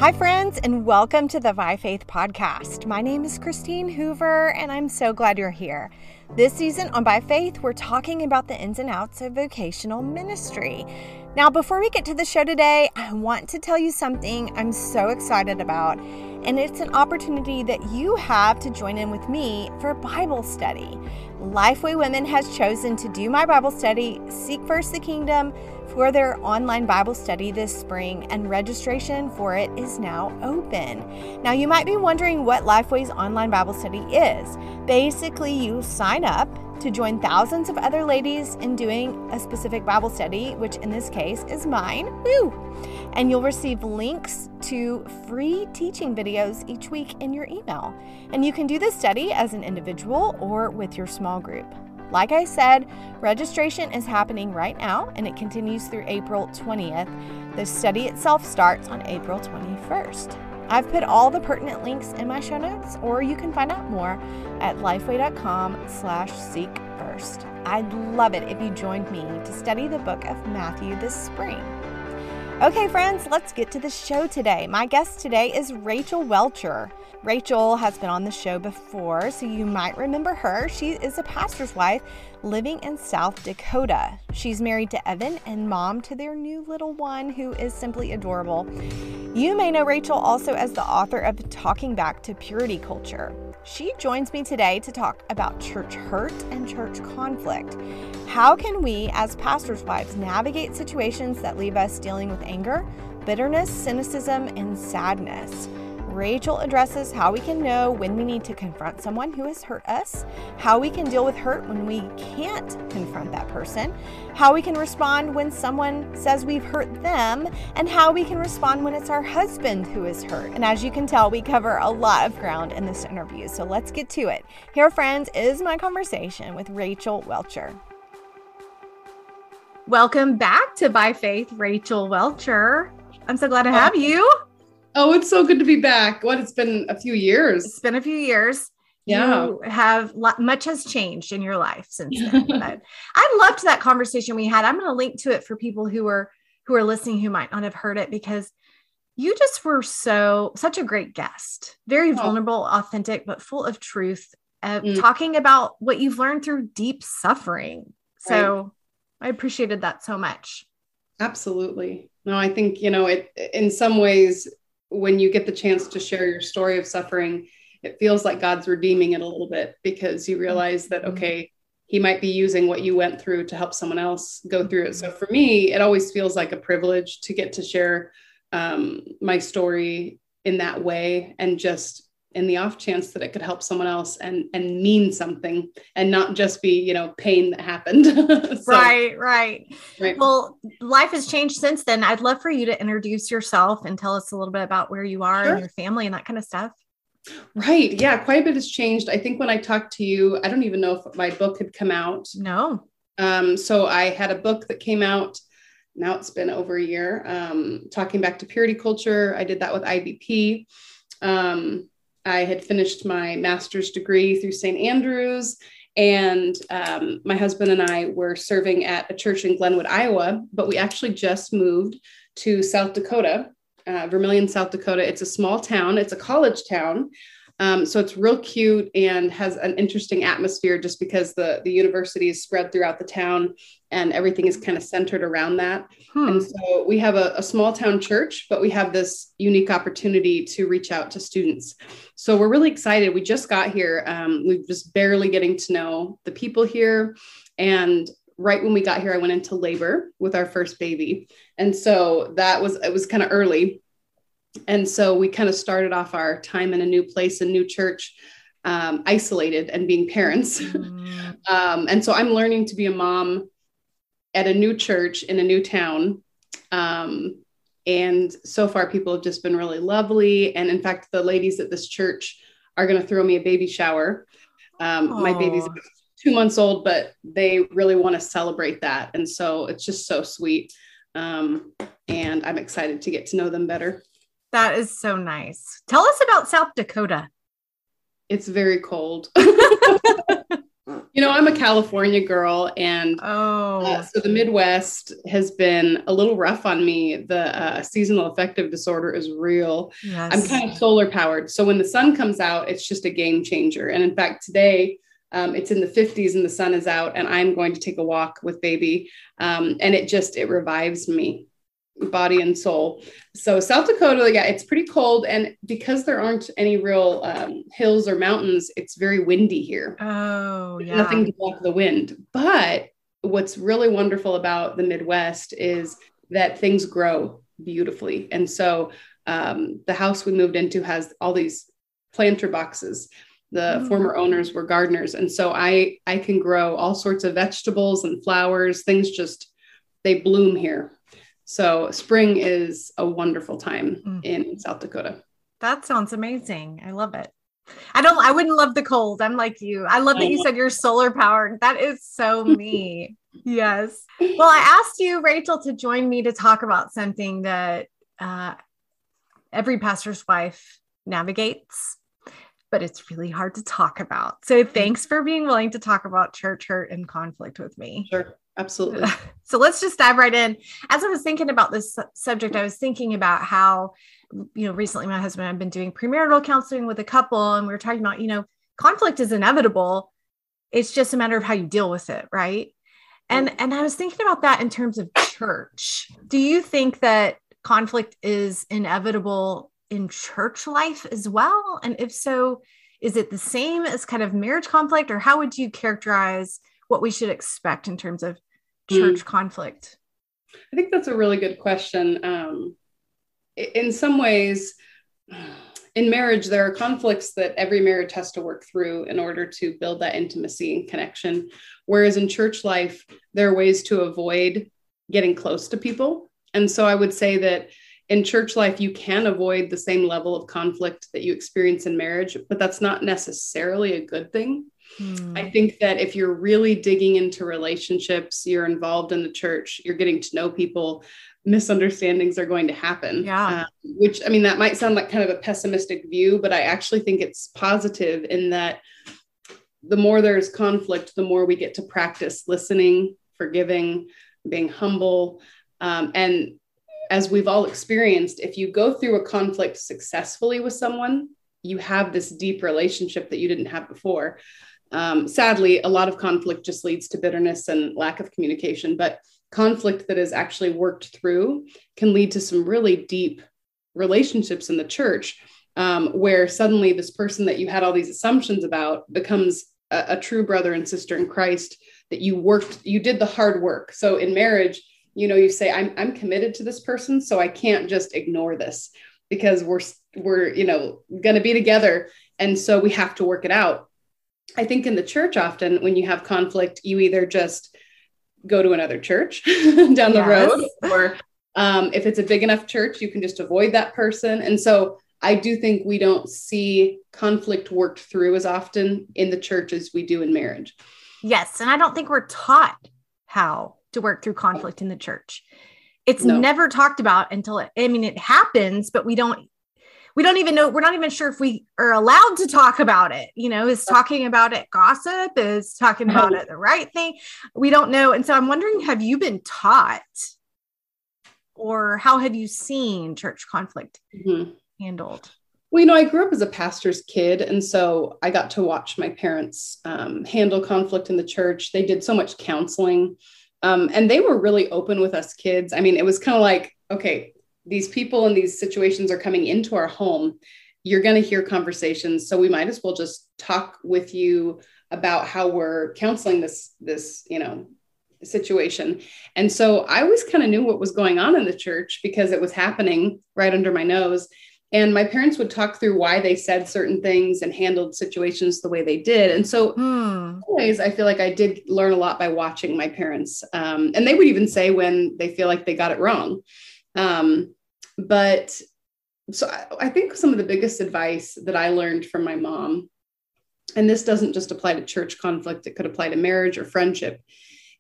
Hi, friends, and welcome to the By Faith podcast. My name is Christine Hoover, and I'm so glad you're here. This season on By Faith, we're talking about the ins and outs of vocational ministry. Now, before we get to the show today, I want to tell you something I'm so excited about, and it's an opportunity that you have to join in with me for Bible study. Lifeway Women has chosen to do my Bible study, Seek First the Kingdom, for their online Bible study this spring, and registration for it is now open. Now, you might be wondering what Lifeway's online Bible study is. Basically, you sign up to join thousands of other ladies in doing a specific Bible study, which in this case is mine. Woo! And you'll receive links to free teaching videos each week in your email. And you can do this study as an individual or with your small group. Like I said, registration is happening right now, and it continues through April 20th. The study itself starts on April 21st. I've put all the pertinent links in my show notes, or you can find out more at lifeway.com/seekfirst. I'd love it if you joined me to study the book of Matthew this spring. Okay, friends, let's get to the show today. My guest today is Rachel Welcher. Rachel has been on the show before, so you might remember her. She is a pastor's wife living in South Dakota. She's married to Evan and mom to their new little one, who is simply adorable. You may know Rachel also as the author of Talking Back to Purity Culture. She joins me today to talk about church hurt and church conflict. How can we, as pastors' wives, navigate situations that leave us dealing with anger, bitterness, cynicism, and sadness? Rachel addresses how we can know when we need to confront someone who has hurt us, how we can deal with hurt when we can't confront that person, how we can respond when someone says we've hurt them, and how we can respond when it's our husband who is hurt. And as you can tell, we cover a lot of ground in this interview, so let's get to it. Here, friends, is my conversation with Rachel Welcher. Welcome back to By Faith, Rachel Welcher. I'm so glad to have you. Oh, it's so good to be back. It's been a few years. It's been a few years. Yeah. You have, much has changed in your life since then. But I loved that conversation we had. I'm going to link to it for people who are listening who might not have heard it, because you just were such a great guest. Very vulnerable, authentic, but full of truth, talking about what you've learned through deep suffering. So I appreciated that so much. Absolutely. No, I think, it in some ways, when you get the chance to share your story of suffering, it feels like God's redeeming it a little bit, because you realize that, okay, he might be using what you went through to help someone else go through it. So for me, it always feels like a privilege to get to share my story in that way, and just in the off chance that it could help someone else and mean something, and not just be, pain that happened. Right. Well, life has changed since then. I'd love for you to introduce yourself and tell us a little bit about where you are and your family and that kind of stuff. Right. Yeah. Quite a bit has changed. I think when I talked to you, I don't even know if my book had come out. No. So I had a book that came out. Now it's been over a year, Talking Back to Purity Culture. I did that with IBP. I had finished my master's degree through St. Andrews, and my husband and I were serving at a church in Glenwood, Iowa, but we actually just moved to South Dakota, Vermillion, South Dakota. It's a small town. It's a college town. So it's real cute and has an interesting atmosphere, just because the university is spread throughout the town and everything is kind of centered around that. And so we have a small town church, but we have this unique opportunity to reach out to students. So we're really excited. We just got here. We're just barely getting to know the people here. And right when we got here, I went into labor with our first baby. And so it was kind of early. And so we kind of started off our time in a new place, a new church, isolated and being parents. And so I'm learning to be a mom at a new church in a new town. And so far, people have just been really lovely. And in fact, the ladies at this church are going to throw me a baby shower. My baby's 2 months old, but they really want to celebrate that. And so it's just so sweet. And I'm excited to get to know them better. That is so nice. Tell us about South Dakota. It's very cold. I'm a California girl, and Oh, so the Midwest has been a little rough on me. The seasonal affective disorder is real. I'm yes. kind of solar powered. So when the sun comes out, it's just a game changer. And in fact, today it's in the 50s and the sun is out, and I'm going to take a walk with baby. And it revives me, body and soul. So South Dakota, yeah, it's pretty cold. And because there aren't any real hills or mountains, it's very windy here. Oh, There's yeah. nothing to block the wind. But what's really wonderful about the Midwest is that things grow beautifully. And so the house we moved into has all these planter boxes. The former owners were gardeners. And so I can grow all sorts of vegetables and flowers. Things they bloom here. So spring is a wonderful time in South Dakota. That sounds amazing. I love it. I wouldn't love the cold. I'm like you. I love that you said you're solar powered. That is so me. Yes. Well, I asked you, Rachel, to join me to talk about something that every pastor's wife navigates, but it's really hard to talk about. So thanks for being willing to talk about church hurt and conflict with me. Sure. Absolutely. So let's just dive right in. As I was thinking about this subject, I was thinking about how, recently my husband and I have been doing premarital counseling with a couple, and we were talking about, conflict is inevitable. It's just a matter of how you deal with it. Right. And I was thinking about that in terms of church. Do you think that conflict is inevitable in church life as well? And if so, is it the same as kind of marriage conflict, or how would you characterize what we should expect in terms of church conflict? I think that's a really good question. In some ways, in marriage, there are conflicts that every marriage has to work through in order to build that intimacy and connection. Whereas in church life, there are ways to avoid getting close to people. And so I would say that in church life, you can avoid the same level of conflict that you experience in marriage, but that's not necessarily a good thing. I think that if you're really digging into relationships, you're involved in the church, you're getting to know people, misunderstandings are going to happen. Yeah. That might sound like kind of a pessimistic view, but I actually think it's positive in that the more there's conflict, the more we get to practice listening, forgiving, being humble. And as we've all experienced, if you go through a conflict successfully with someone, you have this deep relationship that you didn't have before. Sadly, a lot of conflict just leads to bitterness and lack of communication, but conflict that is actually worked through can lead to some really deep relationships in the church, where suddenly this person that you had all these assumptions about becomes a true brother and sister in Christ, that you did the hard work. So in marriage, you say, I'm committed to this person, so I can't just ignore this because we're going to be together. And so we have to work it out. I think in the church, often when you have conflict, you either just go to another church down the road, or if it's a big enough church, you can just avoid that person. And so I do think we don't see conflict worked through as often in the church as we do in marriage. Yes. And I don't think we're taught how to work through conflict in the church. It's never talked about until it happens, but we don't even know. We're not even sure if we are allowed to talk about it. Is talking about it gossip? Is talking about it the right thing? We don't know. And so I'm wondering, have you been taught, or how have you seen church conflict handled? Well, I grew up as a pastor's kid. And so I got to watch my parents handle conflict in the church. They did so much counseling. And they were really open with us kids. It was kind of like, okay, these people in these situations are coming into our home. You're going to hear conversations. So we might as well just talk with you about how we're counseling this situation. And so I always kind of knew what was going on in the church because it was happening right under my nose. And my parents would talk through why they said certain things and handled situations the way they did. And so in ways, I feel like I did learn a lot by watching my parents. And they would even say when they feel like they got it wrong. But so I think some of the biggest advice that I learned from my mom, and this doesn't just apply to church conflict, it could apply to marriage or friendship,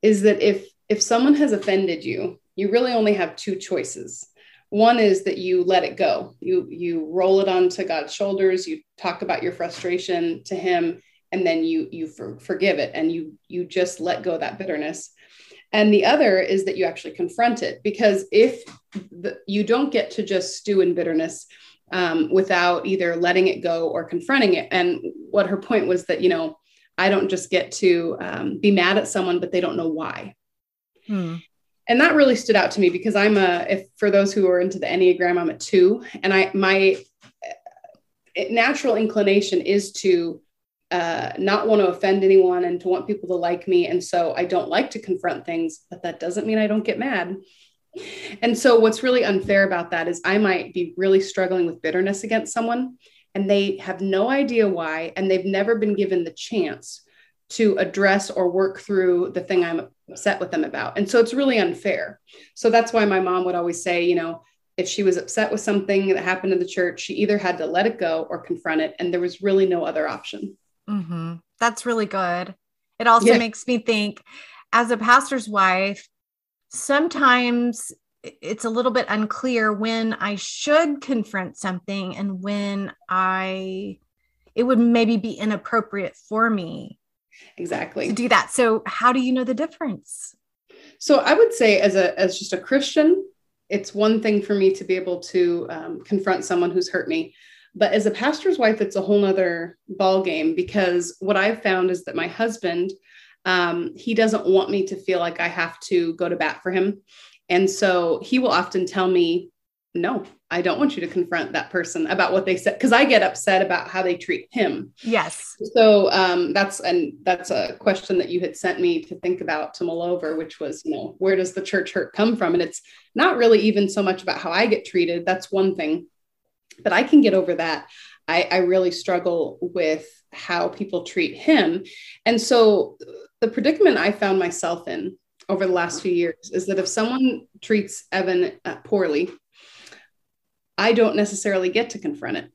is that if someone has offended you, you really only have two choices. One is that you let it go. You roll it onto God's shoulders. You talk about your frustration to him, and then you forgive it, and you just let go of that bitterness. And the other is that you actually confront it, because if you don't get to just stew in bitterness without either letting it go or confronting it. And what her point was that, I don't just get to be mad at someone, but they don't know why. And that really stood out to me, because if for those who are into the Enneagram, I'm a 2, and my natural inclination is to not want to offend anyone and to want people to like me. And so I don't like to confront things, but that doesn't mean I don't get mad. And so what's really unfair about that is I might be really struggling with bitterness against someone, and they have no idea why, and they've never been given the chance to address or work through the thing I'm upset with them about. And so it's really unfair. So that's why my mom would always say, if she was upset with something that happened in the church, she either had to let it go or confront it. And there was really no other option. Mm-hmm. That's really good. It also makes me think, as a pastor's wife, sometimes it's a little bit unclear when I should confront something and when it would maybe be inappropriate for me exactly to do that. So how do you know the difference? So I would say as just a Christian, it's one thing for me to be able to confront someone who's hurt me. But as a pastor's wife, it's a whole nother ball game, because what I've found is that my husband, he doesn't want me to feel like I have to go to bat for him. And so he will often tell me, no, I don't want you to confront that person about what they said, because I get upset about how they treat him. Yes. So that's a question that you had sent me to think about, to mull over, which was, where does the church hurt come from? And it's not really even so much about how I get treated. That's one thing, but I can get over that. I really struggle with how people treat him. And so the predicament I found myself in over the last few years is that if someone treats Evan poorly, I don't necessarily get to confront it.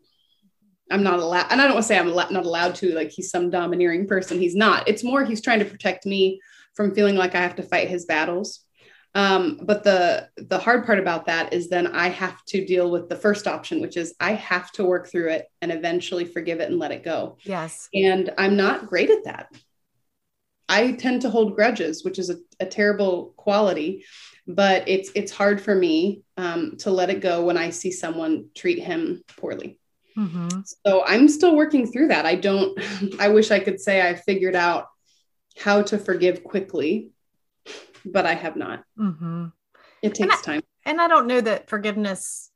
I'm not allowed. And I don't want to say I'm not allowed to, like he's some domineering person. He's not. It's more he's trying to protect me from feeling like I have to fight his battles. But the hard part about that is then I have to deal with the first option, which is I have to work through it and eventually forgive it and let it go. Yes. And I'm not great at that. I tend to hold grudges, which is a terrible quality, but it's hard for me to let it go when I see someone treat him poorly. Mm-hmm. So I'm still working through that. I wish I could say I figured out how to forgive quickly, but I have not. Mm-hmm. It takes time. And I don't know that forgiveness,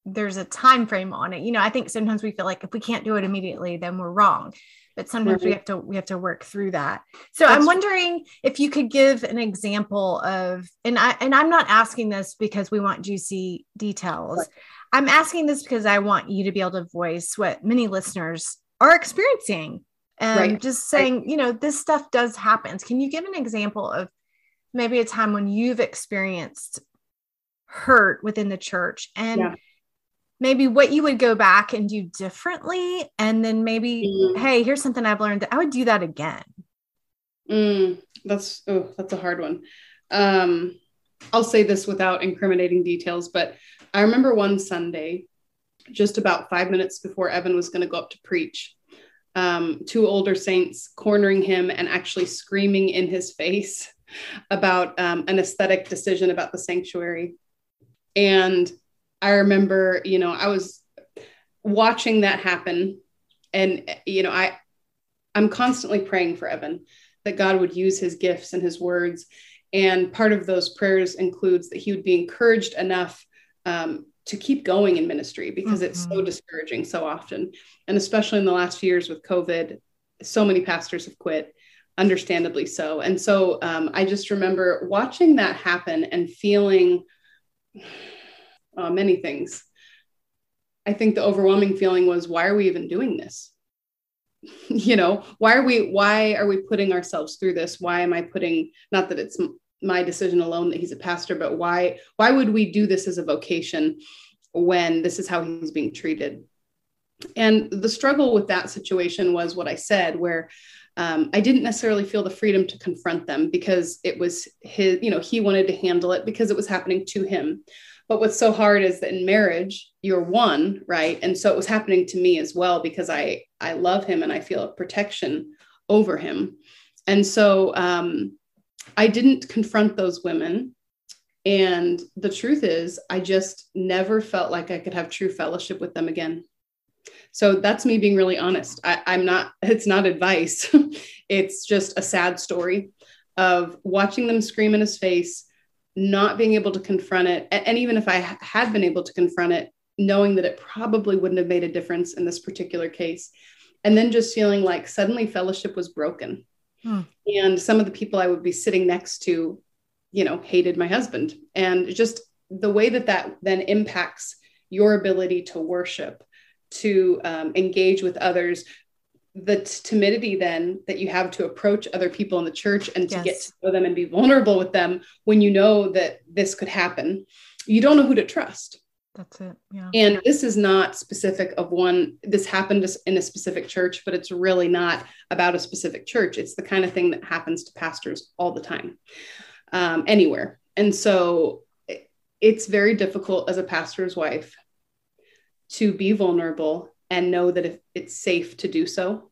there's a time frame on it. I think sometimes we feel like if we can't do it immediately, then we're wrong. But sometimes we have to work through that. So I'm wondering if you could give an example of, and I'm not asking this because we want juicy details. Right. I'm asking this because I want you to be able to voice what many listeners are experiencing. And just saying, this stuff does happen. Can you give an example of maybe a time when you've experienced hurt within the church, and maybe what you would go back and do differently? And then maybe, hey, here's something I've learned that I would do that again. That's a hard one. I'll say this without incriminating details, but I remember one Sunday, just about 5 minutes before Evan was going to go up to preach, 2 older saints cornering him and actually screaming in his face about an aesthetic decision about the sanctuary. And I remember, I was watching that happen, and, I'm constantly praying for Evan, that God would use his gifts and his words. And part of those prayers includes that he would be encouraged enough to keep going in ministry, because it's so discouraging so often. And especially in the last few years with COVID, so many pastors have quit, understandably so. And so I just remember watching that happen and feeling many things. I think the overwhelming feeling was, why are we even doing this? Why are we putting ourselves through this? Why am I putting, not that it's my decision alone that he's a pastor, but why would we do this as a vocation when this is how he's being treated? And the struggle with that situation was what I said, where I didn't necessarily feel the freedom to confront them, because it was his, he wanted to handle it because it was happening to him. But what's so hard is that in marriage, you're one, right? And so it was happening to me as well, because I love him and I feel a protection over him. And so I didn't confront those women. And the truth is, I just never felt like I could have true fellowship with them again. So that's me being really honest. It's not advice. It's just a sad story of watching them scream in his face, not being able to confront it. And even if I had been able to confront it, knowing that it probably wouldn't have made a difference in this particular case. And then just feeling like suddenly fellowship was broken. And some of the people I would be sitting next to, hated my husband. And just the way that then impacts your ability to worship, to engage with others, the timidity then that you have to approach other people in the church and to get to know them and be vulnerable with them when you know that this could happen. You don't know who to trust. That's it. Yeah. And this is not specific of this happened in a specific church, but it's really not about a specific church. It's the kind of thing that happens to pastors all the time, anywhere. And so it's very difficult as a pastor's wife to be vulnerable and know that if it's safe to do so,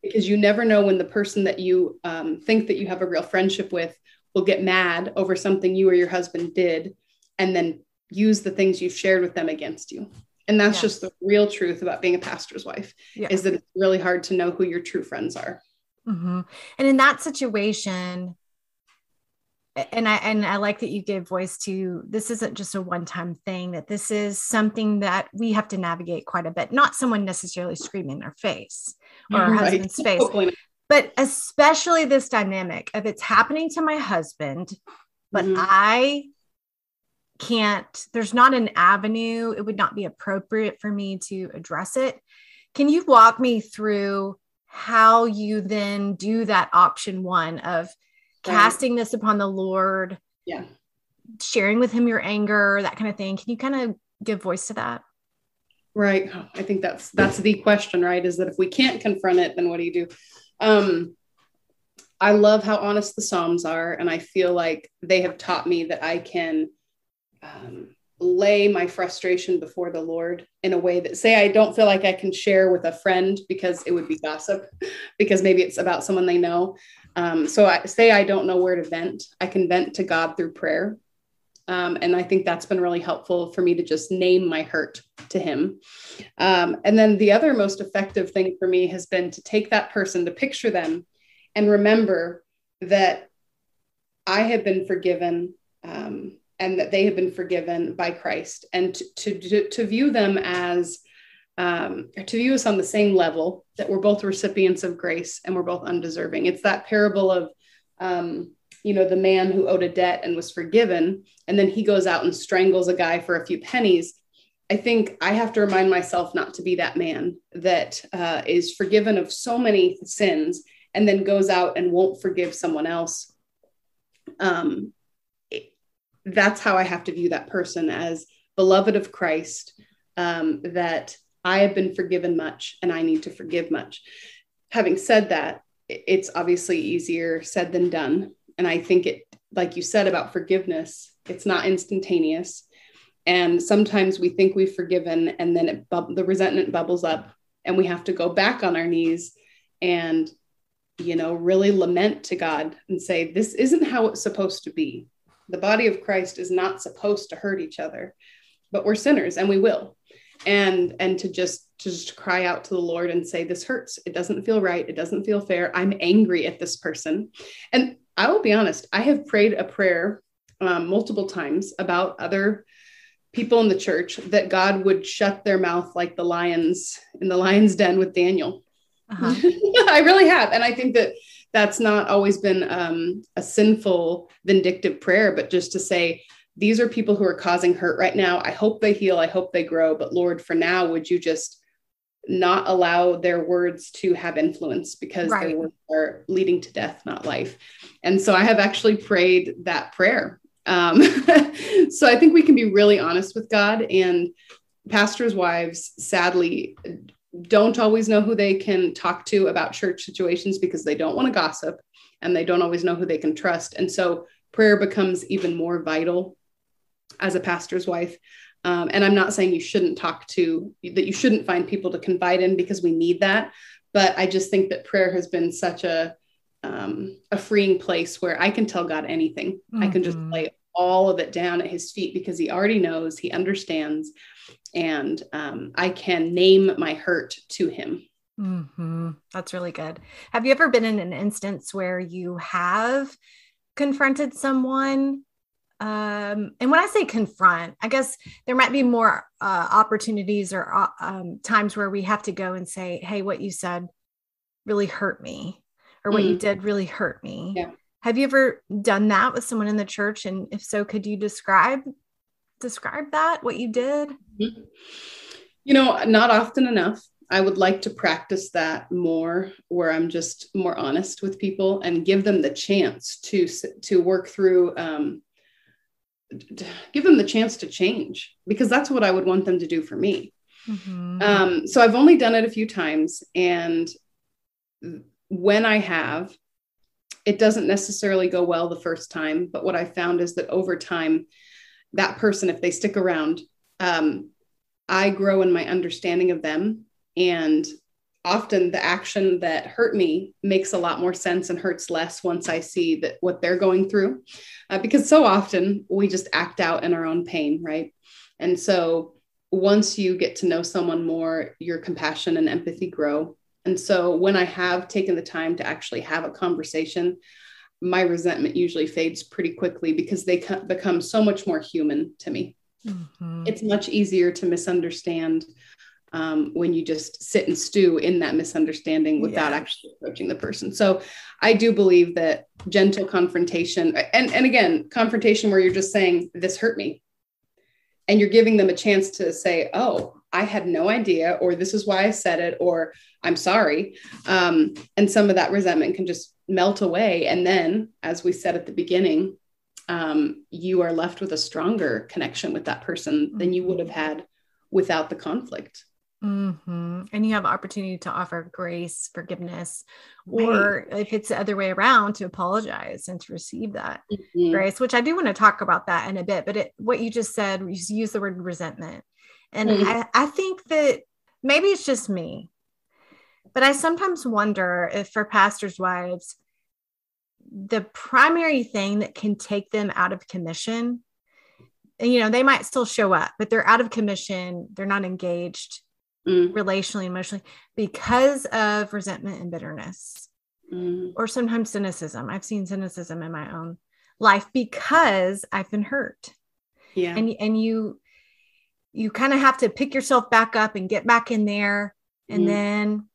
because you never know when the person that you think that you have a real friendship with will get mad over something you or your husband did, and then use the things you've shared with them against you. And that's just the real truth about being a pastor's wife, is that it's really hard to know who your true friends are. And in that situation, and I like that you gave voice to, this isn't just a one-time thing, that this is something that we have to navigate quite a bit, not someone necessarily screaming in their face or our husband's face, but especially this dynamic of it's happening to my husband, but I can't, there's not an avenue. It would not be appropriate for me to address it. Can you walk me through how you then do that option one of casting this upon the Lord, sharing with him your anger, that kind of thing? Can you kind of give voice to that? Right. I think that's the question, right? Is that if we can't confront it, then what do you do? I love how honest the Psalms are. And I feel like they have taught me that I can lay my frustration before the Lord in a way that, say, I don't feel like I can share with a friend because it would be gossip, because maybe it's about someone they know. So I don't know where to vent. I can vent to God through prayer. And I think that's been really helpful for me to just name my hurt to him. And then the other most effective thing for me has been to take that person, to picture them and remember that I have been forgiven, and that they have been forgiven by Christ, and to view them as, to view us on the same level, that we're both recipients of grace and we're both undeserving. It's that parable of, the man who owed a debt and was forgiven, and then he goes out and strangles a guy for a few pennies. I think I have to remind myself not to be that man that is forgiven of so many sins and then goes out and won't forgive someone else. That's how I have to view that person, as beloved of Christ, that I have been forgiven much and I need to forgive much. Having said that, it's obviously easier said than done. And I think it, like you said about forgiveness, it's not instantaneous. And sometimes we think we've forgiven, and then the resentment bubbles up, and we have to go back on our knees and, really lament to God and say, this isn't how it's supposed to be. The body of Christ is not supposed to hurt each other, but we're sinners and we will. And to just cry out to the Lord and say, this hurts. It doesn't feel right. It doesn't feel fair. I'm angry at this person. And I will be honest, I have prayed a prayer multiple times about other people in the church, that God would shut their mouth like the lions in the lion's den with Daniel. I really have. And I think that that's not always been a sinful, vindictive prayer, but just to say, these are people who are causing hurt right now. I hope they heal. I hope they grow. But Lord, for now, would you just not allow their words to have influence, because their words are leading to death, not life. And so I have actually prayed that prayer. So I think we can be really honest with God, and pastors' wives, sadly, don't always know who they can talk to about church situations because they don't want to gossip, and they don't always know who they can trust. And so prayer becomes even more vital as a pastor's wife. And I'm not saying you shouldn't that you shouldn't find people to confide in, because we need that. But I just think that prayer has been such a freeing place where I can tell God anything. Mm-hmm. I can just lay all of it down at his feet, because he already knows, he understands, and I can name my hurt to him. Mm-hmm. That's really good. Have you ever been in an instance where you have confronted someone? And when I say confront, I guess there might be more opportunities or times where we have to go and say, hey, what you said really hurt me, or what you did really hurt me. Yeah. Have you ever done that with someone in the church? And if so, could you describe that, what you did? Not often enough. I would like to practice that more, where I'm just more honest with people and give them the chance to work through, give them the chance to change, because that's what I would want them to do for me. Mm-hmm. So I've only done it a few times. And when I have, it doesn't necessarily go well the first time. But what I found is that over time, that person, if they stick around, I grow in my understanding of them. And often the action that hurt me makes a lot more sense and hurts less once I see that what they're going through, because so often we just act out in our own pain, right? And so once you get to know someone more, your compassion and empathy grow. And so when I have taken the time to actually have a conversation, my resentment usually fades pretty quickly, because they become so much more human to me. Mm-hmm. It's much easier to misunderstand when you just sit and stew in that misunderstanding without actually approaching the person. So I do believe that gentle confrontation, and again, confrontation where you're just saying, this hurt me, and you're giving them a chance to say, oh, I had no idea, or this is why I said it, or I'm sorry. And some of that resentment can just melt away. And then, as we said at the beginning, you are left with a stronger connection with that person than you would have had without the conflict. Mm-hmm. And you have opportunity to offer grace, forgiveness, or if it's the other way around, to apologize and to receive that grace, which I do want to talk about that in a bit. But what you just said, you use the word resentment. And I think that maybe it's just me, but I sometimes wonder if for pastors' wives, the primary thing that can take them out of commission, and, they might still show up, but they're out of commission. They're not engaged relationally, emotionally, because of resentment and bitterness, or sometimes cynicism. I've seen cynicism in my own life because I've been hurt. Yeah. And you kind of have to pick yourself back up and get back in there. And then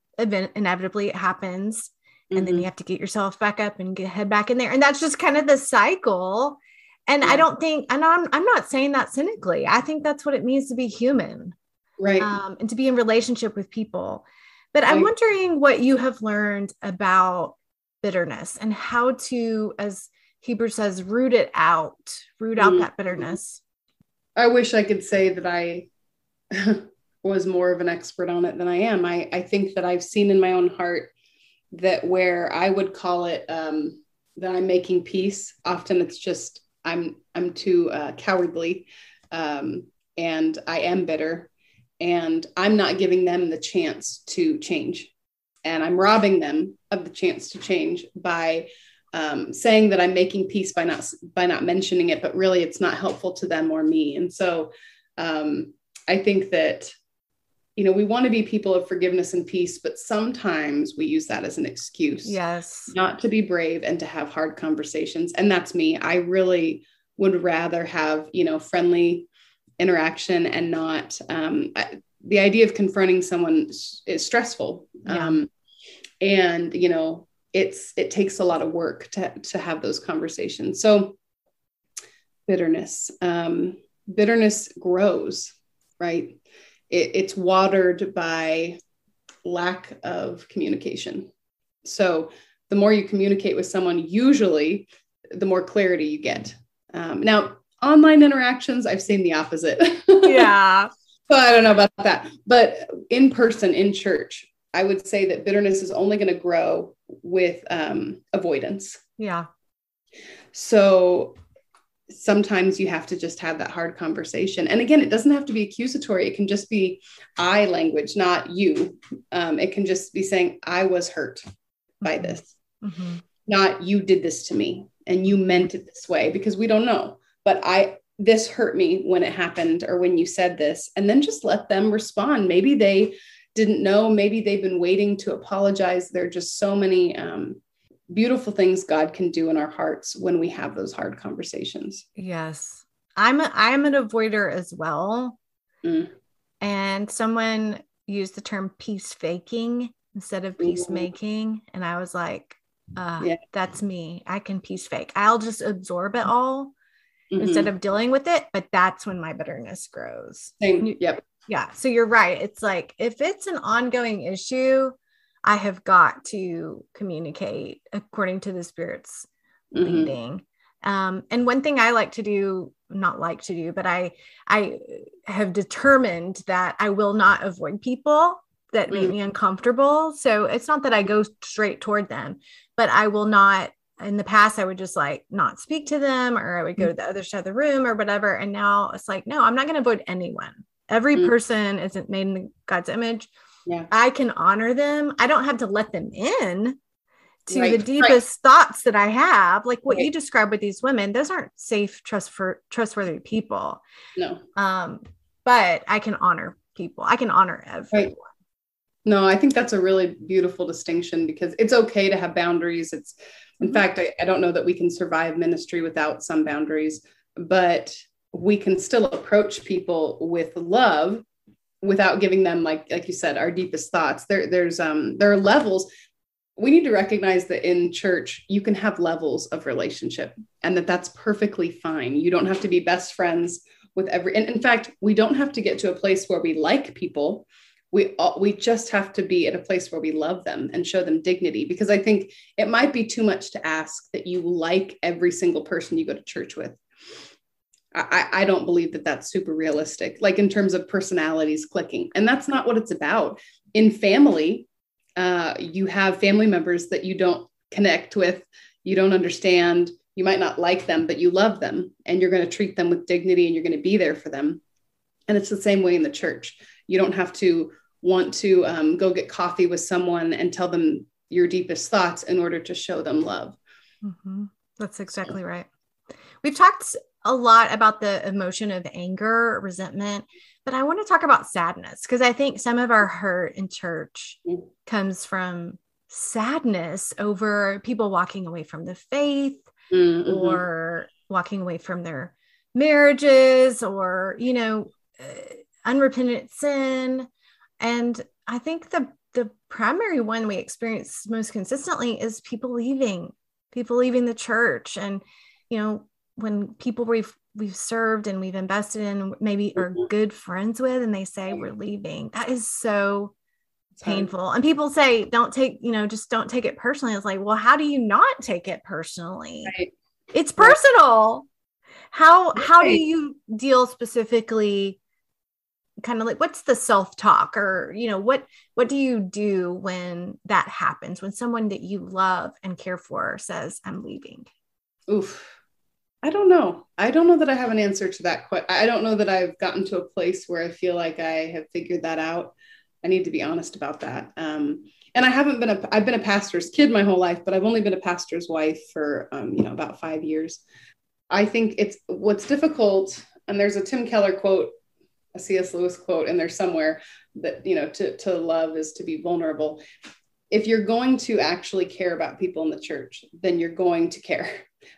inevitably it happens. And then you have to get yourself back up and head back in there. And that's just kind of the cycle. And I don't think, and I'm not saying that cynically. I think that's what it means to be human. Right. And to be in relationship with people. But I'm wondering what you have learned about bitterness and how to, as Hebrews says, root out that bitterness. I wish I could say that I was more of an expert on it than I am. I think that I've seen in my own heart that where I would call it that I'm making peace, often it's just I'm too cowardly, and I am bitter, and I'm not giving them the chance to change, and I'm robbing them of the chance to change by saying that I'm making peace by not mentioning it, but really it's not helpful to them or me. And so I think that, we want to be people of forgiveness and peace, but sometimes we use that as an excuse, not to be brave and to have hard conversations. And that's me. I really would rather have, friendly interaction and not, the idea of confronting someone is stressful. Yeah. And, it takes a lot of work to have those conversations. So bitterness grows, right? It's watered by lack of communication. So the more you communicate with someone, usually the more clarity you get. Now, online interactions, I've seen the opposite. Yeah. So I don't know about that. But in person, in church, I would say that bitterness is only going to grow with avoidance. Yeah. So sometimes you have to just have that hard conversation. And again, it doesn't have to be accusatory. It can just be I language, not you. It can just be saying, I was hurt by this, not you did this to me and you meant it this way, because we don't know. But this hurt me when it happened or when you said this, and then just let them respond. Maybe they didn't know, maybe they've been waiting to apologize. There are just so many beautiful things God can do in our hearts when we have those hard conversations. Yes. I'm an avoider as well. And someone used the term peace faking instead of peacemaking. And I was like, that's me. I can peace fake. I'll just absorb it all instead of dealing with it. But that's when my bitterness grows. Same. Yep. Yeah. So you're right. It's like, if it's an ongoing issue, I have got to communicate according to the Spirit's leading. And one thing I but I have determined that I will not avoid people that make me uncomfortable. So it's not that I go straight toward them, but I will not. In the past, I would just like not speak to them, or I would go to the other side of the room or whatever. And now it's like, no, I'm not going to avoid anyone. Every person isn't made in God's image. Yeah. I can honor them. I don't have to let them in to the deepest thoughts that I have. Like what you described with these women, those aren't safe, trustworthy people. No. But I can honor people. I can honor everyone. Right. No, I think that's a really beautiful distinction, because it's okay to have boundaries. It's, in fact, I don't know that we can survive ministry without some boundaries, but we can still approach people with love without giving them, like you said, our deepest thoughts. There are levels. We need to recognize that in church, you can have levels of relationship, and that's perfectly fine. You don't have to be best friends with and in fact, we don't have to get to a place where we like people. We just have to be at a place where we love them and show them dignity, because I think it might be too much to ask that you like every single person you go to church with. I don't believe that that's super realistic, like in terms of personalities clicking. And that's not what it's about. In family, you have family members that you don't connect with, you don't understand, you might not like them, but you love them, and you're going to treat them with dignity, and you're going to be there for them. And it's the same way in the church. You don't have to want to go get coffee with someone and tell them your deepest thoughts in order to show them love. That's exactly right. We've talked a lot about the emotion of anger, resentment, but I want to talk about sadness, because I think some of our hurt in church comes from sadness over people walking away from the faith or walking away from their marriages, or, unrepentant sin. And I think the primary one we experience most consistently is people leaving the church. And, when people we've served and we've invested in, maybe are good friends with, and they say we're leaving, that is so painful. And people say, just don't take it personally. It's like, well, how do you not take it personally? Right. It's personal. How do you deal specifically, kind of like, what's the self-talk, or, what do you do when that happens, when someone that you love and care for says, I'm leaving? Oof. I don't know. I don't know that I have an answer to that question. I don't know that I've gotten to a place where I feel like I have figured that out. I need to be honest about that. And I've been a pastor's kid my whole life, but I've only been a pastor's wife for, about 5 years. I think what's difficult, and there's a Tim Keller quote, a C.S. Lewis quote in there somewhere, that, to love is to be vulnerable. If you're going to actually care about people in the church, then you're going to care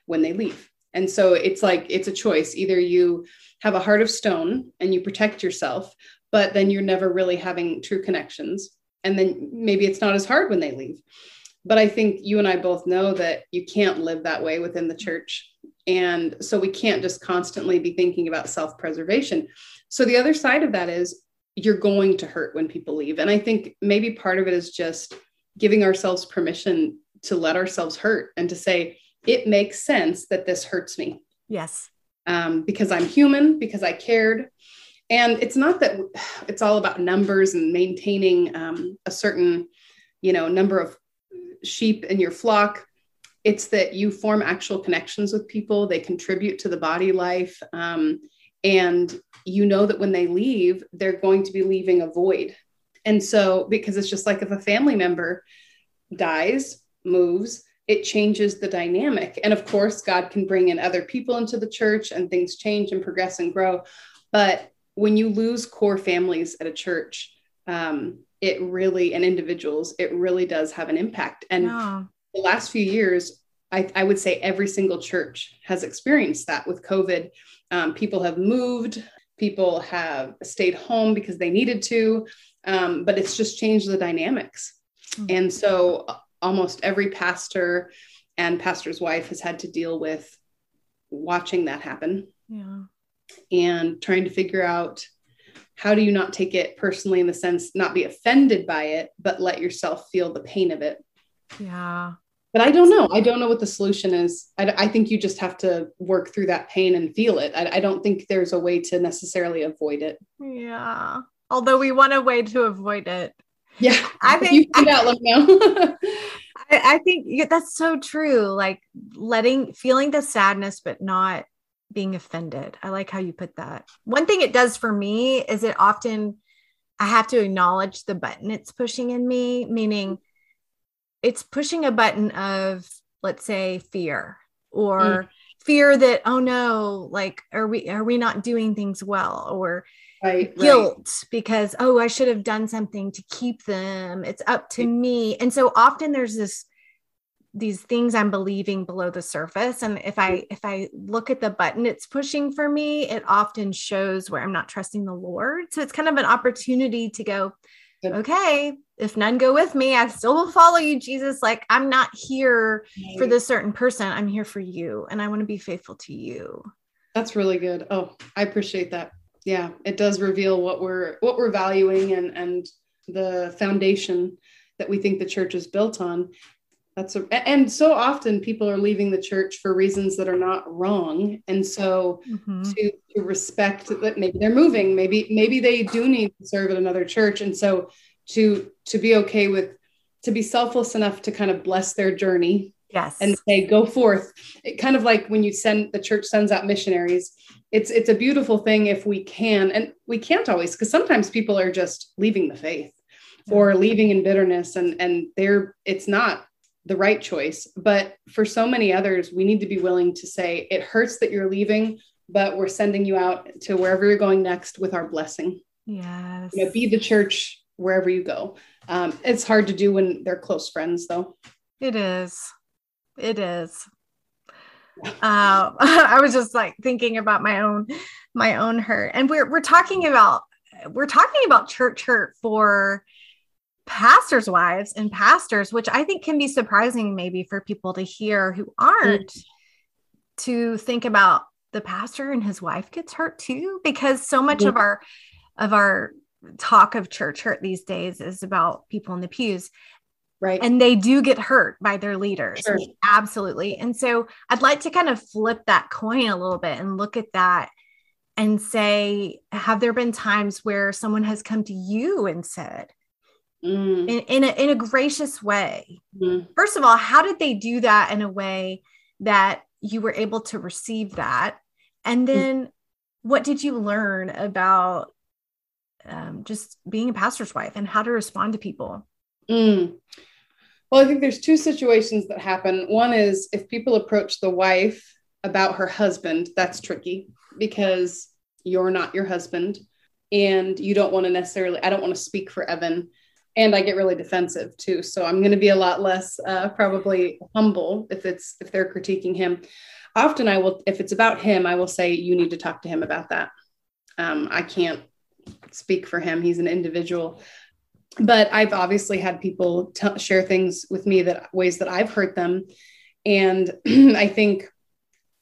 when they leave. And so it's a choice. Either you have a heart of stone and you protect yourself, but then you're never really having true connections. And then maybe it's not as hard when they leave. But I think you and I both know that you can't live that way within the church. And so we can't just constantly be thinking about self-preservation. So the other side of that is you're going to hurt when people leave. And I think maybe part of it is just giving ourselves permission to let ourselves hurt and to say, it makes sense that this hurts me. Yes. Because I'm human, because I cared. And it's not that it's all about numbers and maintaining a certain, number of sheep in your flock. it's that you form actual connections with people. They contribute to the body life. And you know that when they leave, they're going to be leaving a void. And so, because it's just like if a family member dies, moves, it changes the dynamic. And of course, God can bring in other people into the church and things change and progress and grow. But when you lose core families at a church, it really, and individuals, it really does have an impact. And the last few years, I would say every single church has experienced that with COVID. People have moved, people have stayed home because they needed to, but it's just changed the dynamics. And so almost every pastor and pastor's wife has had to deal with watching that happen. And trying to figure out, how do you not take it personally, in the sense, not be offended by it, but let yourself feel the pain of it. But I don't know. I don't know what the solution is. I think you just have to work through that pain and feel it. I don't think there's a way to necessarily avoid it. Although we want a way to avoid it. I think you find out, let me know. I think that's so true. Like feeling the sadness, but not being offended. I like how you put that. One thing it does for me is I have to acknowledge the button it's pushing in me, meaning it's pushing a button of, let's say, fear or fear that, oh no, like, are we not doing things well? Or guilt because, oh, I should have done something to keep them. It's up to me. And so often there's these things I'm believing below the surface. And if I look at the button it's pushing for me, it often shows where I'm not trusting the Lord. So it's kind of an opportunity to go, okay, if none go with me, I still will follow you, Jesus. Like, I'm not here for this certain person. I'm here for you. And I want to be faithful to you. That's really good. Oh, I appreciate that. Yeah. It does reveal what we're valuing and the foundation that we think the church is built on. And so often people are leaving the church for reasons that are not wrong. And so to respect that maybe they're moving, maybe they do need to serve at another church. And so to be okay with, to be selfless enough to kind of bless their journey. And say, go forth. It kind of like when the church sends out missionaries, it's a beautiful thing if we can, and we can't always, because sometimes people are just leaving the faith or leaving in bitterness and it's not the right choice. But for so many others, we need to be willing to say, it hurts that you're leaving, but we're sending you out to wherever you're going next with our blessing. Be the church wherever you go. It's hard to do when they're close friends, though. It is. I was just like thinking about my own hurt, and we're talking about church hurt for pastors' wives and pastors, which I think can be surprising maybe for people to hear who aren't, to think about the pastor and his wife gets hurt too, because so much of our talk of church hurt these days is about people in the pews. And they do get hurt by their leaders. Absolutely. And so I'd like to kind of flip that coin a little bit and look at that and say, have there been times where someone has come to you and said, in a gracious way, first of all, how did they do that in a way that you were able to receive that? And then what did you learn about just being a pastor's wife and how to respond to people? Well, I think there's two situations that happen. One is if people approach the wife about her husband, that's tricky because you're not your husband and you don't want to necessarily, I don't want to speak for Evan, and I get really defensive too. So I'm going to be a lot less probably humble if they're critiquing him. Often I will, if it's about him, I will say, you need to talk to him about that. I can't speak for him. He's an individual. But I've obviously had people share things with me ways that I've hurt them. And I think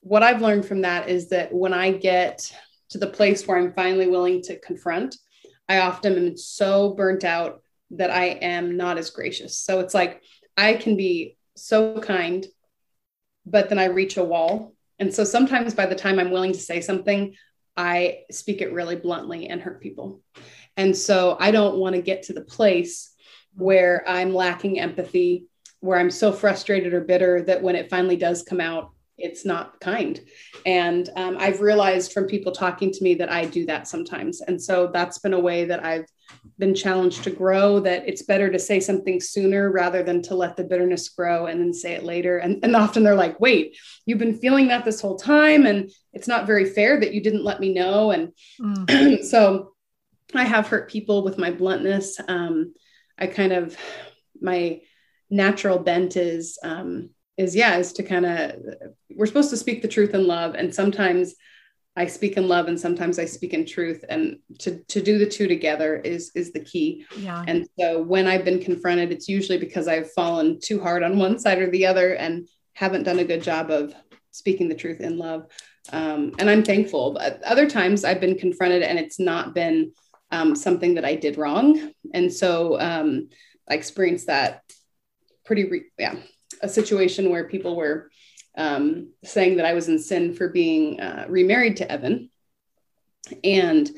what I've learned from that is that when I get to the place where I'm finally willing to confront, I often am so burnt out that I am not as gracious. So it's like, I can be so kind, but then I reach a wall. And so sometimes by the time I'm willing to say something, I speak it really bluntly and hurt people. And so I don't want to get to the place where I'm lacking empathy where I'm so frustrated or bitter that when it finally does come out, it's not kind. And I've realized from people talking to me that I do that sometimes. And so that's been a way that I've been challenged to grow, that it's better to say something sooner rather than to let the bitterness grow and then say it later. And often they're like, wait, you've been feeling that this whole time, and it's not very fair that you didn't let me know. And so I have hurt people with my bluntness. My natural bent is to kind of, we're supposed to speak the truth in love. And sometimes I speak in love and sometimes I speak in truth, and to do the two together is the key. Yeah. And so when I've been confronted, it's usually because I've fallen too hard on one side or the other and haven't done a good job of speaking the truth in love. And I'm thankful, but other times I've been confronted and it's not been something that I did wrong. And so I experienced that a situation where people were saying that I was in sin for being remarried to Evan. And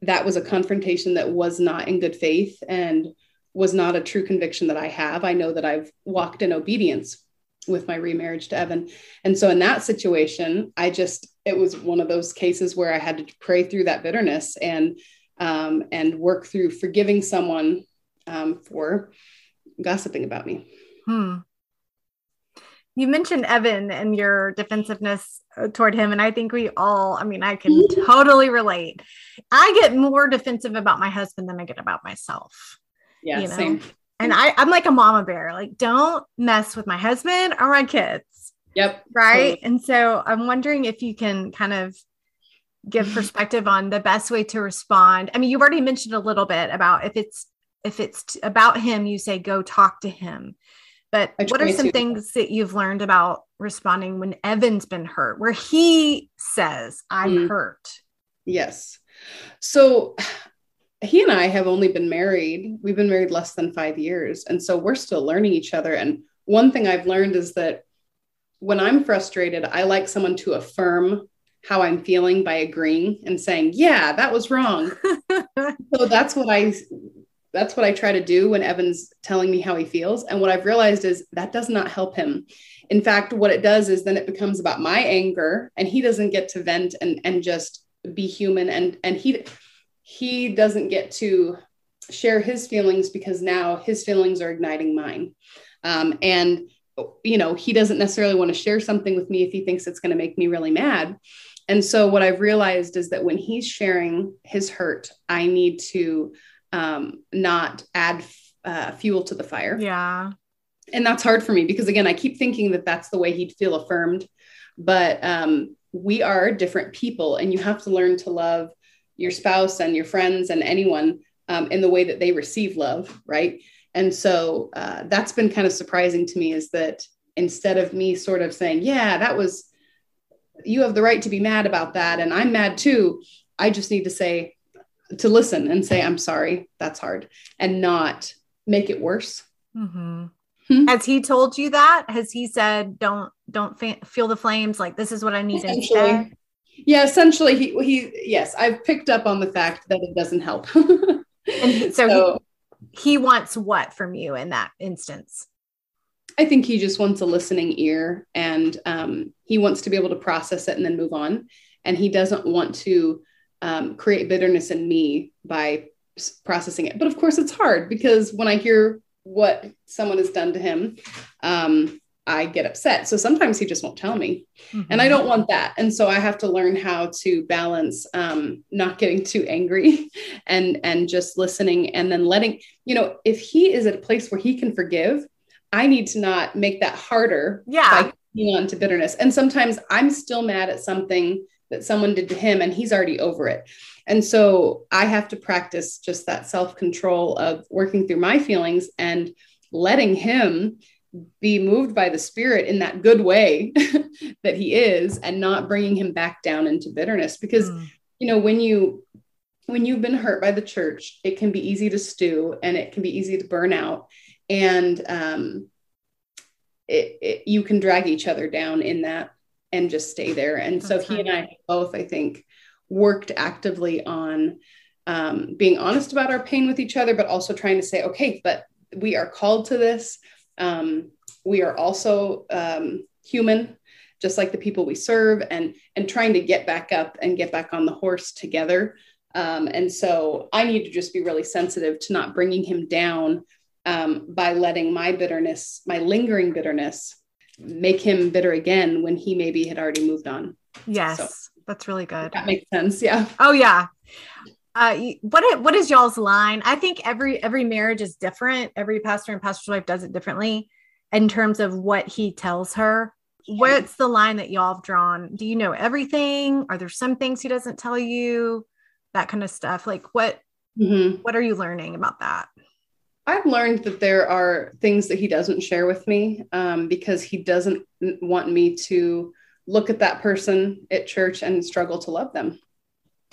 that was a confrontation that was not in good faith and was not a true conviction that I have. I know that I've walked in obedience with my remarriage to Evan. And so in that situation, it was one of those cases where I had to pray through that bitterness and work through forgiving someone for gossiping about me. You mentioned Evan and your defensiveness toward him. And I think I can totally relate. I get more defensive about my husband than I get about myself. Yeah, same. And I'm like a mama bear, like, don't mess with my husband or my kids. Yep. Right. Totally. And so I'm wondering if you can kind of give perspective on the best way to respond. I mean, you've already mentioned a little bit about if it's about him, you say, go talk to him. But what are some things that you've learned about responding when Evan's been hurt, where he says, I'm hurt? Yes. So he and I have only been married. We've been married less than 5 years. And so we're still learning each other. And one thing I've learned is that when I'm frustrated, I like someone to affirm how I'm feeling by agreeing and saying, yeah, that was wrong. So that's what I try to do when Evan's telling me how he feels. And what I've realized is that does not help him. In fact, what it does is then it becomes about my anger, and he doesn't get to vent and just be human. And he doesn't get to share his feelings because now his feelings are igniting mine. And he doesn't necessarily want to share something with me if he thinks it's going to make me really mad. And so what I've realized is that when he's sharing his hurt, I need to not add fuel to the fire. Yeah. And that's hard for me because, again, I keep thinking that that's the way he'd feel affirmed. But we are different people, and you have to learn to love your spouse and your friends and anyone in the way that they receive love. Right. And so that's been kind of surprising to me, is that instead of me sort of saying, yeah, you have the right to be mad about that, and I'm mad too, I just need to listen and say, I'm sorry, that's hard, and not make it worse. Mm-hmm. Has he told you that? Has he said, don't feel the flames, like this is what I need instead? Yeah, essentially yes, I've picked up on the fact that it doesn't help. And so he wants what from you in that instance? I think he just wants a listening ear, and he wants to be able to process it and then move on. And he doesn't want to create bitterness in me by processing it. But of course it's hard, because when I hear what someone has done to him, I get upset. So sometimes he just won't tell me, and I don't want that. And so I have to learn how to balance not getting too angry and just listening, and then letting, if he is at a place where he can forgive, I need to not make that harder by clinging on to bitterness. And sometimes I'm still mad at something that someone did to him, and he's already over it. And so I have to practice just that self-control of working through my feelings and letting him be moved by the Spirit in that good way that he is, and not bringing him back down into bitterness. Because, when you've been hurt by the church, it can be easy to stew, and it can be easy to burn out. And you can drag each other down in that and just stay there. And so he and I both, I think, worked actively on being honest about our pain with each other, but also trying to say, okay, but we are called to this. we are also human, just like the people we serve, and trying to get back up and get back on the horse together. And so I need to just be really sensitive to not bringing him down by letting my bitterness, my lingering bitterness, make him bitter again when he maybe had already moved on. Yes, so, that's really good. That makes sense. Yeah. Oh yeah. What is y'all's line? I think every marriage is different. Every pastor and pastor's wife does it differently in terms of what he tells her. What's the line that y'all have drawn? Do you know everything? Are there some things he doesn't tell you? That kind of stuff. Like what are you learning about that? I've learned that there are things that he doesn't share with me because he doesn't want me to look at that person at church and struggle to love them.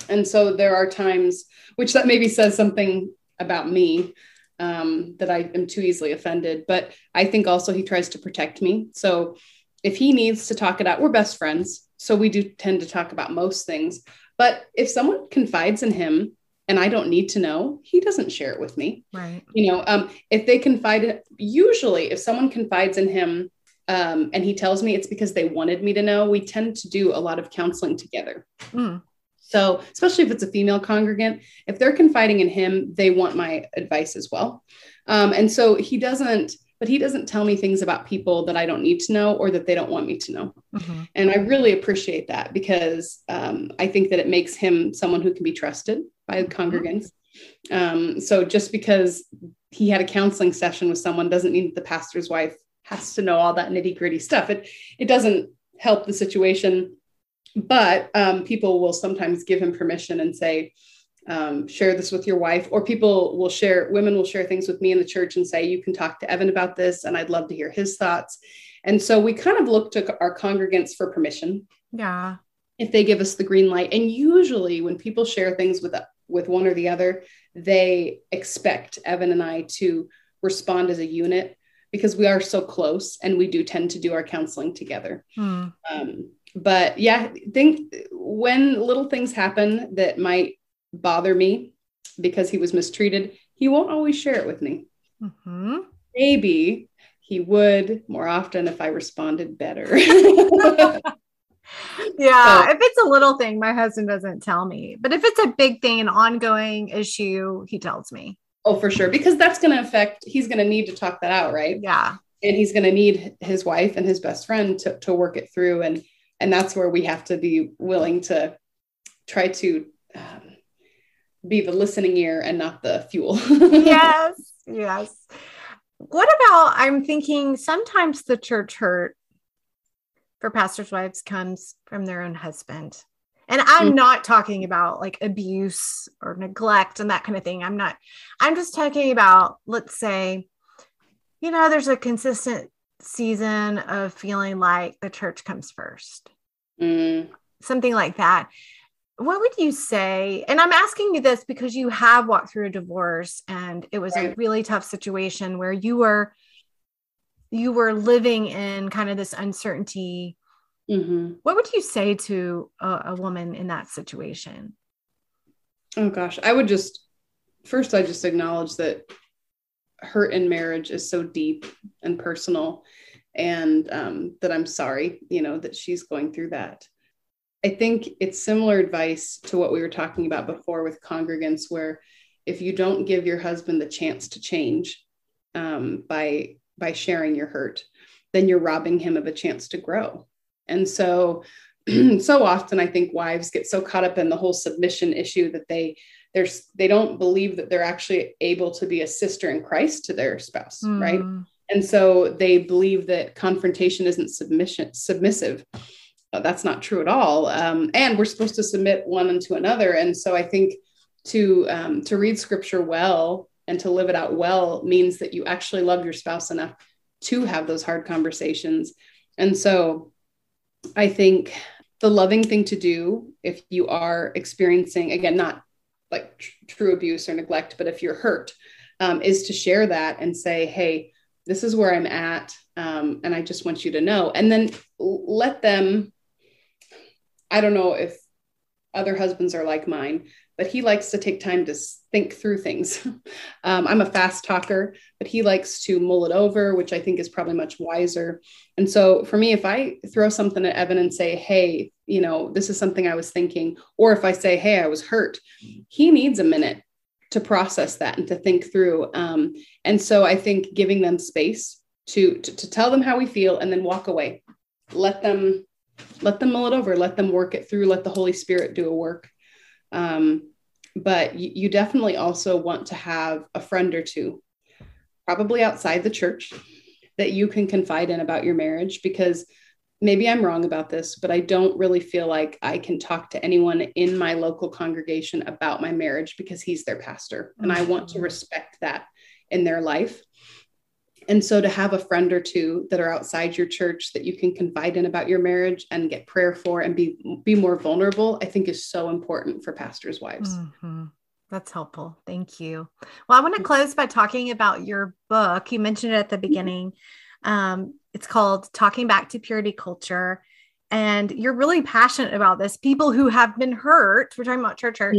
And so there are times, which that maybe says something about me, that I am too easily offended. But I think also he tries to protect me. So if he needs to talk it out, we're best friends. So we do tend to talk about most things. But if someone confides in him and I don't need to know, he doesn't share it with me. Right. If they confide, usually if someone confides in him and he tells me it's because they wanted me to know, we tend to do a lot of counseling together. So especially if it's a female congregant, if they're confiding in him, they want my advice as well. And so he doesn't tell me things about people that I don't need to know or that they don't want me to know. And I really appreciate that because I think that it makes him someone who can be trusted by congregants. So just because he had a counseling session with someone doesn't mean that the pastor's wife has to know all that nitty gritty stuff. It doesn't help the situation, but people will sometimes give him permission and say, share this with your wife, or women will share things with me in the church and say, you can talk to Evan about this. And I'd love to hear his thoughts. And so we kind of look to our congregants for permission. Yeah. If they give us the green light. And usually when people share things with one or the other, they expect Evan and I to respond as a unit because we are so close and we do tend to do our counseling together. But yeah, I think when little things happen that might bother me because he was mistreated, he won't always share it with me. Maybe he would more often if I responded better. Yeah. So, if it's a little thing, my husband doesn't tell me, but if it's a big thing, an ongoing issue, he tells me. Oh, for sure. Because that's going to affect, he's going to need to talk that out. Right. Yeah. And he's going to need his wife and his best friend to work it through. And that's where we have to be willing to try to be the listening ear and not the fuel. Yes. What about, I'm thinking sometimes the church hurt for pastors' wives comes from their own husband. And I'm not talking about like abuse or neglect and that kind of thing. I'm just talking about, let's say, there's a consistent season of feeling like the church comes first. Something like that. What would you say? And I'm asking you this because you have walked through a divorce and it was a really tough situation where you were living in kind of this uncertainty. What would you say to a woman in that situation? Oh gosh, I just acknowledge that hurt in marriage is so deep and personal, and that I'm sorry, that she's going through that. I think it's similar advice to what we were talking about before with congregants, where if you don't give your husband the chance to change by sharing your hurt, then you're robbing him of a chance to grow. And so often I think wives get so caught up in the whole submission issue that they don't believe that they're actually able to be a sister in Christ to their spouse, right? And so they believe that confrontation isn't submissive. That's not true at all. And we're supposed to submit one unto another. And so I think to read scripture well and to live it out well means that you actually love your spouse enough to have those hard conversations. And so I think the loving thing to do if you are experiencing, again, not like true abuse or neglect, but if you're hurt, is to share that and say, hey, this is where I'm at. And I just want you to know. And then let them, I don't know if other husbands are like mine, but he likes to take time to think through things. I'm a fast talker, but he likes to mull it over, which I think is probably much wiser. And so for me, if I throw something at Evan and say, hey, this is something I was thinking, or if I say, hey, I was hurt, he needs a minute to process that and to think through. And so I think giving them space to tell them how we feel and then walk away, let them mull it over, let them work it through, let the Holy Spirit do a work. But you definitely also want to have a friend or two, probably outside the church, that you can confide in about your marriage, because maybe I'm wrong about this, but I don't really feel like I can talk to anyone in my local congregation about my marriage because he's their pastor. And I want to respect that in their life. And so to have a friend or two that are outside your church that you can confide in about your marriage and get prayer for and be more vulnerable, I think is so important for pastors' wives. Mm-hmm. That's helpful. Thank you. Well, I want to close by talking about your book. You mentioned it at the beginning. It's called Talking Back to Purity Culture. And you're really passionate about this. People who have been hurt, we're talking about church hurt,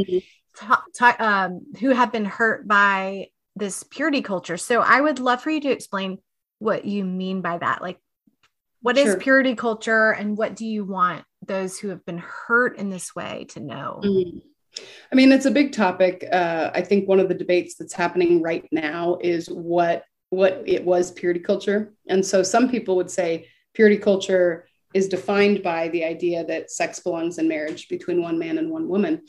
who have been hurt by this purity culture. So I would love for you to explain what you mean by that. Like, what is purity culture and what do you want those who have been hurt in this way to know? I mean, it's a big topic. I think one of the debates that's happening right now is what it was purity culture. And so some people would say purity culture is defined by the idea that sex belongs in marriage between one man and one woman.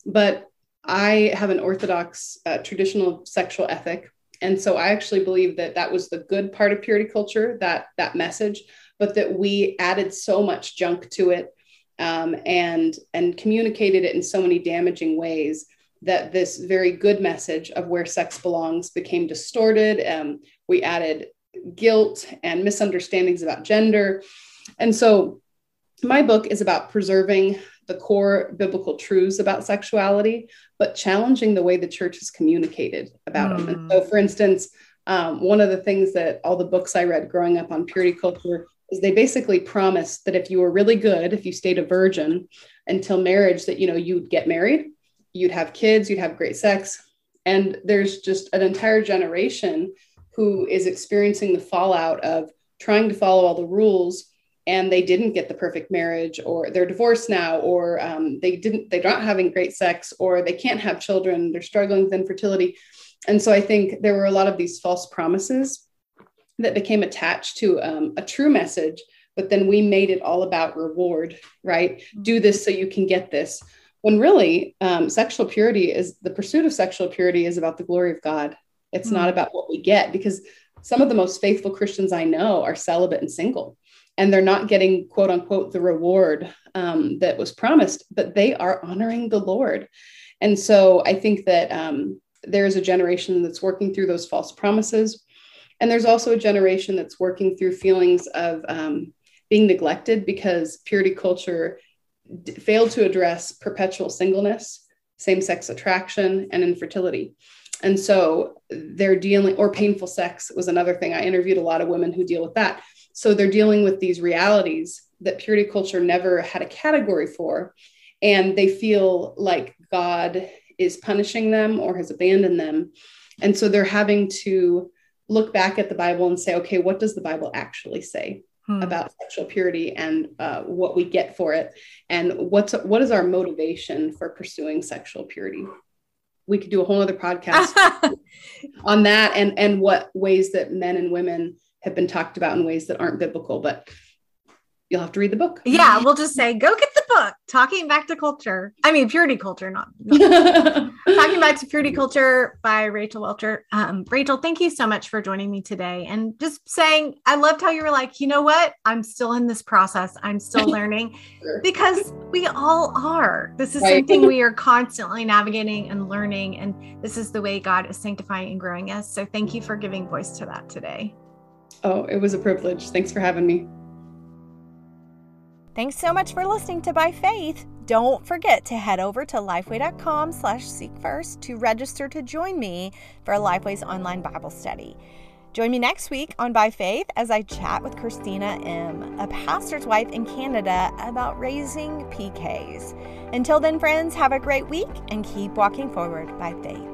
But I have an Orthodox traditional sexual ethic. And so I actually believe that that was the good part of purity culture, that message, but that we added so much junk to it and communicated it in so many damaging ways that this very good message of where sex belongs became distorted. We added guilt and misunderstandings about gender. And so my book is about preserving the core biblical truths about sexuality, but challenging the way the church has communicated about them. And so, for instance, one of the things that all the books I read growing up on purity culture is they basically promised that if you were really good, if you stayed a virgin until marriage, that, you'd get married, you'd have kids, you'd have great sex. And there's just an entire generation who is experiencing the fallout of trying to follow all the rules, and they didn't get the perfect marriage, or they're divorced now, or they're not having great sex, or they can't have children, they're struggling with infertility. And so I think there were a lot of these false promises that became attached to a true message, but then we made it all about reward, right? Do this so you can get this. When really sexual purity is the pursuit of sexual purity is about the glory of God. It's not about what we get, because some of the most faithful Christians I know are celibate and single, and they're not getting, quote unquote, the reward that was promised, but they are honoring the Lord. And so I think that there's a generation that's working through those false promises. And there's also a generation that's working through feelings of being neglected because purity culture failed to address perpetual singleness, same-sex attraction, and infertility. And so they're dealing, or painful sex was another thing. I interviewed a lot of women who deal with that. So they're dealing with these realities that purity culture never had a category for. And they feel like God is punishing them or has abandoned them. And so they're having to look back at the Bible and say, okay, what does the Bible actually say about sexual purity and what we get for it? And what is our motivation for pursuing sexual purity? We could do a whole other podcast on that and what ways that men and women have been talked about in ways that aren't biblical, but you'll have to read the book. Yeah, we'll just say, go get the book, Talking Back to Culture. I mean, Purity Culture, not Talking Back to Purity Culture by Rachel Welcher. Rachel, thank you so much for joining me today. And just saying, I loved how you were like, you know what? I'm still in this process. I'm still learning because we all are. This is something we are constantly navigating and learning. And this is the way God is sanctifying and growing us. So thank you for giving voice to that today. Oh, it was a privilege. Thanks for having me. Thanks so much for listening to By Faith. Don't forget to head over to lifeway.com/seekfirst to register to join me for a Lifeway's online Bible study. Join me next week on By Faith as I chat with Christina M., a pastor's wife in Canada, about raising PKs. Until then, friends, have a great week and keep walking forward by faith.